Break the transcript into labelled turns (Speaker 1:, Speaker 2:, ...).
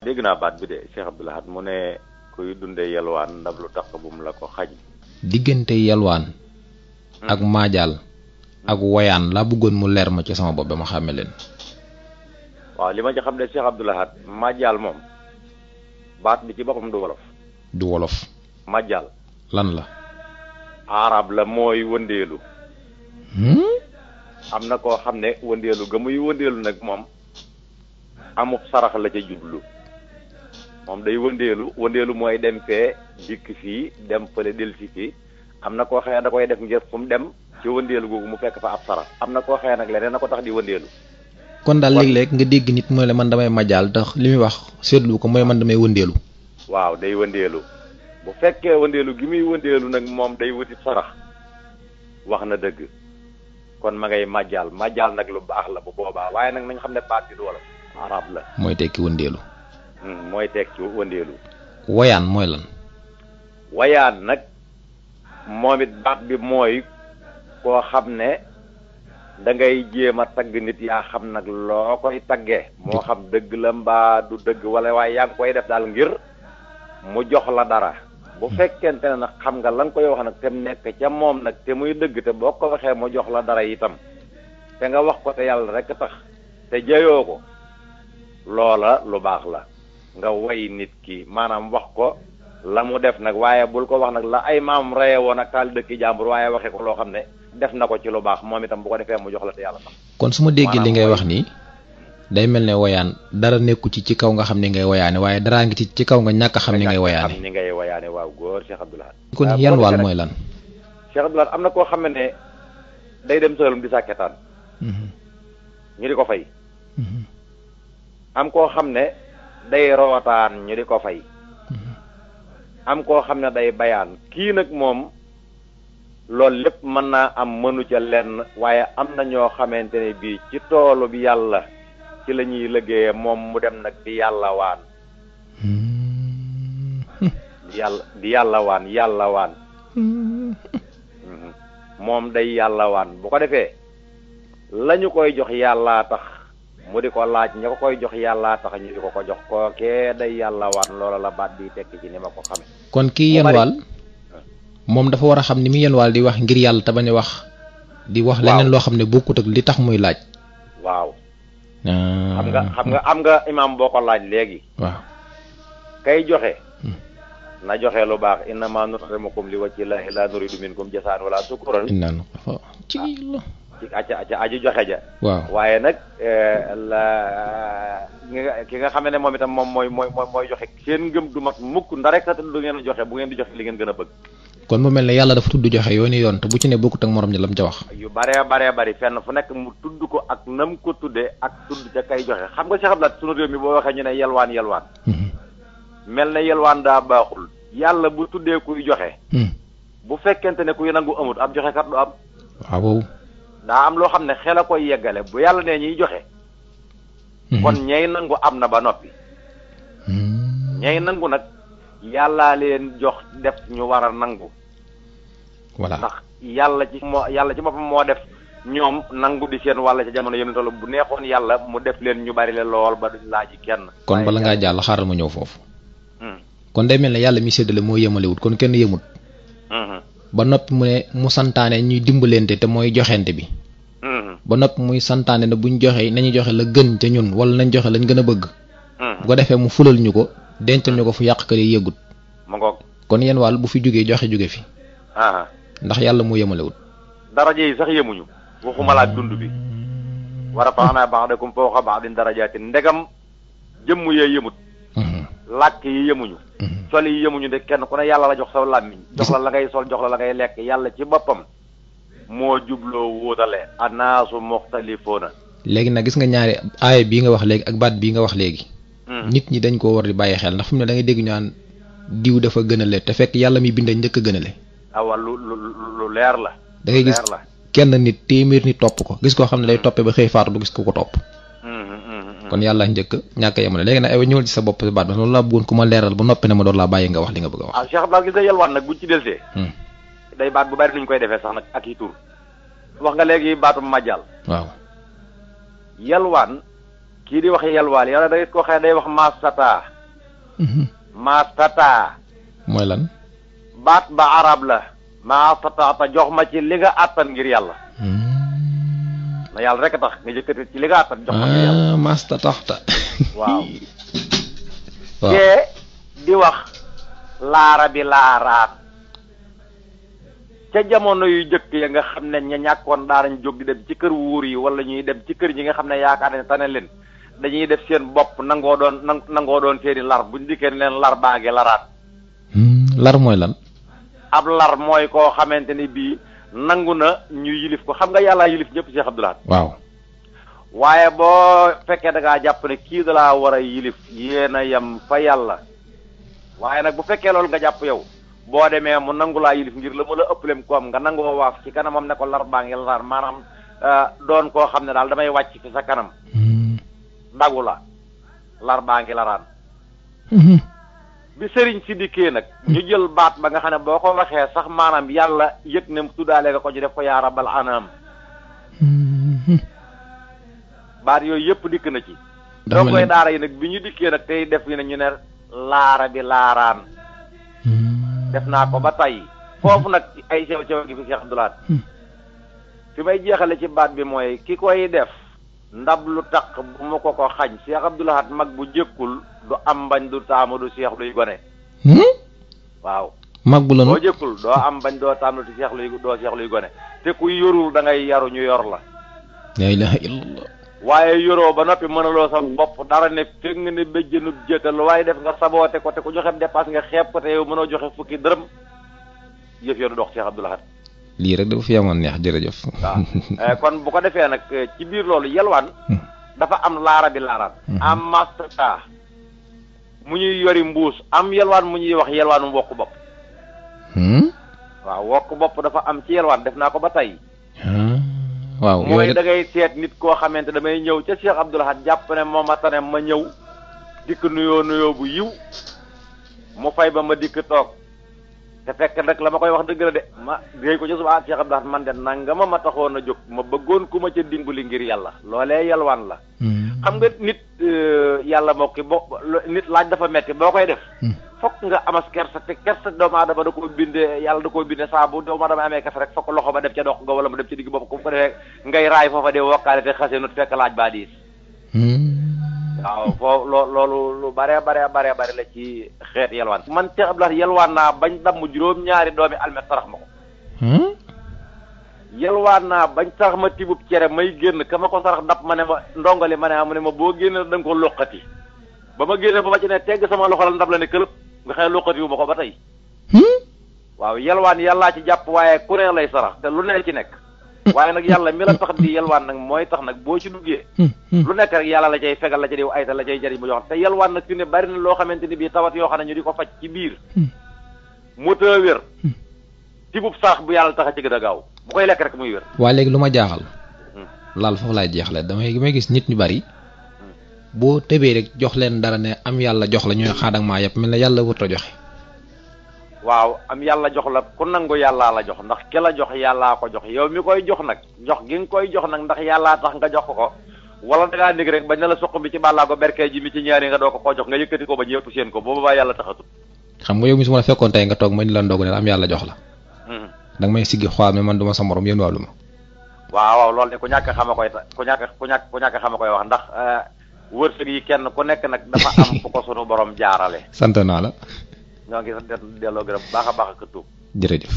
Speaker 1: dégg naa baat bi de Cheikh Abdou Lahad mu ne kuy dunde yelwaan ndab lu tax bu mu la ko xañ.
Speaker 2: diggante yelwaan ak maajaal ak woyaan laa bëggoon mu leer ma ci sama bopp ba ma xàmme leen.
Speaker 1: waaw li ma ci xam ne Cheikh Abdou Lahad maajaal moom baat bi ci boppam du wolof.
Speaker 2: du wolof.
Speaker 1: maajaal
Speaker 2: lan la.
Speaker 1: arab la mooy wëndeelu. am na koo xam ne wëndeelu ga muy wëndeelu nag moom amub sarax la ca jublu moom day wëndeelu mooy dem fee dikk fii dem fële delsi fii am na koo xëyee da koy def ngir fu mu dem ci wëndeelu googu mu fekk fa ab sarax am na koo xëyee nag leneen na ko tax di wëndeelu.
Speaker 2: kon daal léeg-léeg nga dégg nit mooy la man damay majaal tax li muy wax seetlu ko mooy man damay wëndeelu.
Speaker 1: waaw day wëndeelu bu fekkee wëndeelu gi muy wëndeelu nag moom day wuti sarax wax na dëgg kon ma ngay majaal nag lu baax la bu boobaa waaye nag nañ xam ne baat bi du wolof arab la.
Speaker 2: mooy tekki wëndeelu.
Speaker 1: mooy tekki wëndeelu.
Speaker 2: woyaan mooy lan.
Speaker 1: woyaan nag moom it baat bi mooy koo xam ne da ngay jéem a tagg nit yaa xam nag loo koy taggee moo xam dëgg la mbaa du dëgg wala waaye yaa ngi koy def daal ngir mu jox la dara bu fekkente ne nag xam nga la nga koy wax nag te mu nekk ca moom nag te muy dëgg te boo ko waxee mu jox la dara itam te nga wax ko te yàlla rek tax te jayoo ko loola lu baax la nga woy nit ki maanaam wax ko la mu def nag waaye bul ko wax nag la ay maam reye woon ak taal dëkki jàmbur waaye waxee ko loo xam ne def na ko ci lu baax moom itam bu ko defee mu jox la te yàlla tax.
Speaker 2: kon su ma déggee li ngay wax nii day mel ne woyaan dara nekku ci kaw nga xam ni ngay woyaane waaye daraa ngi ci kaw nga ñàkk xam ni ngay woyaane.
Speaker 1: xam ni ngay woyaane waaw góor Cheikh Abdou Lahad.
Speaker 2: kon yan waal mooy lan.
Speaker 1: Cheikh Abdou Lahad am na koo xam ne day dem saalum di sàkketaan ñu di ko fay. am koo xam ne day rootaan ñu di ko fay. am koo xam ne day bayaan kii nag moom loolu lépp mën naa am mënu ca lenn waaye am na ñoo xamante ne bii ci toolu bi yàlla ci la ñuy liggéeyee moom mu dem nag di yàlla waan di yàlla waan moom day yàlla waan bu ko defee lañu koy jox yàllaa tax mu di ko laaj ña ko koy jox yàllaa tax ñu di ko jox kookee day yàlla waan loola la baat bi tekki ci ni ma ko xame
Speaker 2: kon kii yenwaal moom dafa war a xam ni mu yenwaal di wax ngir yàlla te bañ a wax di wax leneen loo xam ne bokkut ak li tax muy laaj.
Speaker 1: waaw xam nga imaam boo ko laaj léegi.
Speaker 2: waaw
Speaker 1: kay joxe na joxe lu baax innama nut'imukum li wajhi llahi la nuridu minkum jazaan wala sukuran ci aji joxe ja.
Speaker 2: waaw
Speaker 1: waaye nag ki nga xam ne moom itam moom mooy joxe seen ngëm du mat mukk ndare kat du ngeen joxe bu ngeen di joxe li ngeen gën a bëgg.
Speaker 2: kon mu mel ne yàlla dafa tudd joxe yooni yoon te bu ci ne bokkut ak morom ja lam ca wax.
Speaker 1: yu bari fenn fu nekk mu tudd ko ak nam ko tuddee ak tudd ca kay joxe xam nga Cheikh Abdou Lahad sunu réew mi boo waxee ñu ne yelwaan. mel ne yelwaan daa baaxul. yàlla bu tuddee kuy joxe. bu fekkente ne kuy nangu amut ab joxe kat du am.
Speaker 2: waaw.
Speaker 1: daa am loo xam ne xel a koy yeggale bu yàlla nee ñuy joxe. kon ñay nangu am na ba noppi. ñay nangu nag yàllaa leen jox def ñu war a nangu.
Speaker 2: voilà
Speaker 1: ndax yàlla ci boppam moo def ñoom nangu di seen wàll ca jamono yéen toll bu neexoon yàlla mu def leen ñu bari leen lool ba duñ laaj kenn.
Speaker 2: kon bala ngaa jàll xaaral ma ñëw foofu. kon day mel ne yàlla mi séddale moo yemalewut kon kenn yemut. ba noppi mu ne mu santaane ñuy dimbalante te mooy joxente bi. ba noppi muy santaane ne buñ joxe nañu joxe la gën ca ñun wala nañ joxe lañ gën a bëgg. bu ko defee mu fulal ñu ko dencal ñu ko fu yàq kër yi yëggut.
Speaker 1: ma ngoog
Speaker 2: kon yéen wàll bu fi jógee joxe jóge fi. ndax yàlla moo yemalewut.
Speaker 1: daraja yi sax yemuñu. waxuma la ak dund bi. wa rafa'naa ba'dakum fawqa ba'din darajaatin ndegam jëmm yee yemut. làkk yi yemuñu. sol yi yemuñu de kenn ku ne yàlla la jox sa làmmiñ jox la ngay sol jox la ngay lekk yàlla ci boppam moo jubloo wóotale anaasu muxtalifoona. léegi
Speaker 2: nag gis nga ñaari aaya bii nga wax léegi ak baat bii nga wax léegi. nit ñi dañ koo war di bàyyi xel ndax fi mu ne da ngay dégg ñu naan diw dafa gënale te fekk yàlla mi bind njëkk a gënale.
Speaker 1: lu leer la.
Speaker 2: da ngay gis kenn nit téeméer nit topp ko gis koo xam ne day toppee ba xëy faatu du gis ko topp. kon yàlla njëkk ñàkk a yemale léegi nag ay ñëwal ci sa bopp sa baat ba loolu laa bëggoon ku ma leeral ba noppi ne ma door laa bàyyi nga wax li nga bëgg a wax.
Speaker 1: Cheikh Abdou Lahad gis nga yelwaan nag buñ ci delsee. day baat bu bari nuñ koy defee sax nag ak i tur. wax nga léegi baatum majjal.
Speaker 2: waaw.
Speaker 1: yelwaan kii di wax yalwaan yàlla da ko xëy day wax mastata. mastata.
Speaker 2: mooy lan.
Speaker 1: baat ba arab la. mastata ta jox ma ci li nga àttan ngir yàlla. na yàlla rek tax nga jëkkati ci li nga àttan jox ma ngir yàlla.
Speaker 2: mastataxta.
Speaker 1: waaw. kee di wax laara bi laaraat. ca jamono yu jëkk ya nga xam ne ña ñàkkoon daanañ jóg di dem ci kër wuur yi wala ñuy dem ci kër ñi nga xam ne yaakaar ne tane leen dañuy def seen bopp nangoo doon seeni lar buñ dikkee leen lar baa ngi laraat.
Speaker 2: lar mooy lan.
Speaker 1: ab lar mooy koo xamante ni bii nangu na ñu yilif ko xam nga yàllaa yilif ñëpp Cheikh Abdou Lahad.
Speaker 2: waaw.
Speaker 1: waaye boo fekkee da ngaa jàpp ne kii da laa war a yilif yéen a yem fa yàlla waaye nag bu fekkee loolu nga jàpp yow. boo demee mu nangu laa yilif ngir la mu la ëppaleem koom nga nangoo waaf ci kanamam ne ko lar baa ngi laraat maanaam doon koo xam ne daal damay wàcc fi sa kanam. dagu la lar baa ngi laraan. bi sëriñ si dikkee nag. ñu jël baat ba nga xam ne boo ko waxee sax maanaam yàlla yëg ne tuddaale nga ko ñu def ko yaa rabbal anaam. baat yooyu yëpp dikk na ci. doo koy daara yi nag bi ñu dikkee nag tey def yi ne ñu ne laara bi laaraan. def naa ko ba tey foofu nag ay sew sew gi fi Cheikh Abdou Lahad fi may jeexale ci baat bi mooy ki koy def ndab lu taq bu ma ko xañ Cheikh Abdou Lahad mag bu jëkkul du am bañ du taamu du Cheikh luy gone. waaw.
Speaker 2: mag bu la
Speaker 1: boo jëkkul doo am bañ doo taamu du Cheikh luy gone te ku yorul da ngay yaru ñu yor la.
Speaker 2: la ilaha illallah.
Speaker 1: waaye yoroo ba noppi mënaloo sa bopp dara ne fekk nga ne béjjënub jëtal waaye def nga saboote ko te ku joxe dépasse nga xeeb ko te yow mënoo joxe fukki dërëm yëf yo du dox Cheikh Abdou Lahad.
Speaker 2: lii rek dafa fi amoon neex jërëjëf.
Speaker 1: waaw kon bu ko defee nag ci biir loolu yelwaan dafa am laara bi laaraan. am mastata mu ñuy yori mbuus am yelwaan mu ñuy wax yelwaanu wokk bopp. waaw wokk bopp dafa am ci yelwaan def naa ko ba tey.
Speaker 2: waaw
Speaker 1: mooy da ngay seet nit koo xamante damay ñëw ca Cheikh Abdou Lahad jàpp ne moom a tane ma ñëw dikk nuyoo bu yiw mu fay ba ma dikk toog te fekk nag la ma koy wax dëgg la de ma déy ko ci suba Cheikh Abdou Lahad man de nangama ma taxoon a jóg ma bëggoon ku ma ca dimbali ngir yàlla loolee yalwaan la. xam nga nit yàlla moo ki nit laaj dafa metti boo koy def. fokk nga amas kersa te kersa doomu aadama da koo bindee yàlla da koo bindee saa bu doomu aadama amee kersa rek fokk loxo ba dem ca dox ga wala mu dem ca digg bopp ku ko defee ngay raay foofa de wokkaale te xasee nut fekk laaj baa diis. waaw foo loolu lu bare la ci xeet yelwaan. man Cheikh Abdou Lahad yelwaan naa bañ damm juróom-ñaari doomi almet sarax ma ko. yelwaan naa bañ sarax ma tibub cere may génn ka ma ko sarax dab ma ne ma ndongali ma ne mu ne ma boo génne da nga ko loqati ba ma génne ba ma ci ne tegg sama loxo la ndab la ne këlëb nga xam ne loqati wu ma ko ba tey. waaw yelwaan yàllaa ci jàpp waaye ku ne lay sarax te lu ne ci nekk. waaye nag yàlla mi la tax di yelwaan nag mooy tax nag boo ci duggee. lu nekk rek yàlla la cay fegal la ca diw ayta la cay jëriñ mu jox te yelwaan nag fi ne bari na loo xamante ni bii tawat yoo xam ne ñu di ko faj ci biir. mu tëë wér. tibub saax bu yàlla tax a ci gën a gaaw bu koy lekk rek muy wér.
Speaker 2: waa léegi lu ma jaaxal. laal foofu laay jeexale damay gis nit ñu bari. boo tëbee rek jox leen dara ne am yàlla jox la ñooy xaadak maa yëpp mel na yàlla wut a joxe.
Speaker 1: waaw am yàlla jox la ku nangu yàllaa la jox ndax ki la jox yàllaa ko jox yow mi koy jox nag jox gi nga koy jox nag ndax yàllaa tax nga jox ko wala da ngaa nég rek bañ na la suq bi ci bàllaa ko berkee ji mi ci ñaari nga doo ko jox nga yëkkati ko ba ñëpp seen ko boobu baa yàlla taxatul.
Speaker 2: xam nga yow mi su ma la fekkoon tey nga toog ma ni la ndogu ne am yàlla jox la. danga may siggi xool ne man duma sa morom yéen wàllu ma.
Speaker 1: waaw loolu de ku ñàkk xama koy ku ñàkk xama koy wax ndax wërsëg yi kenn ku nekk nag dafa am fu ko sunu borom jaarale.
Speaker 2: sant naa la.
Speaker 1: ñoo ngi delloo gërëm baax a baax ak tuub.
Speaker 2: jërëjëf.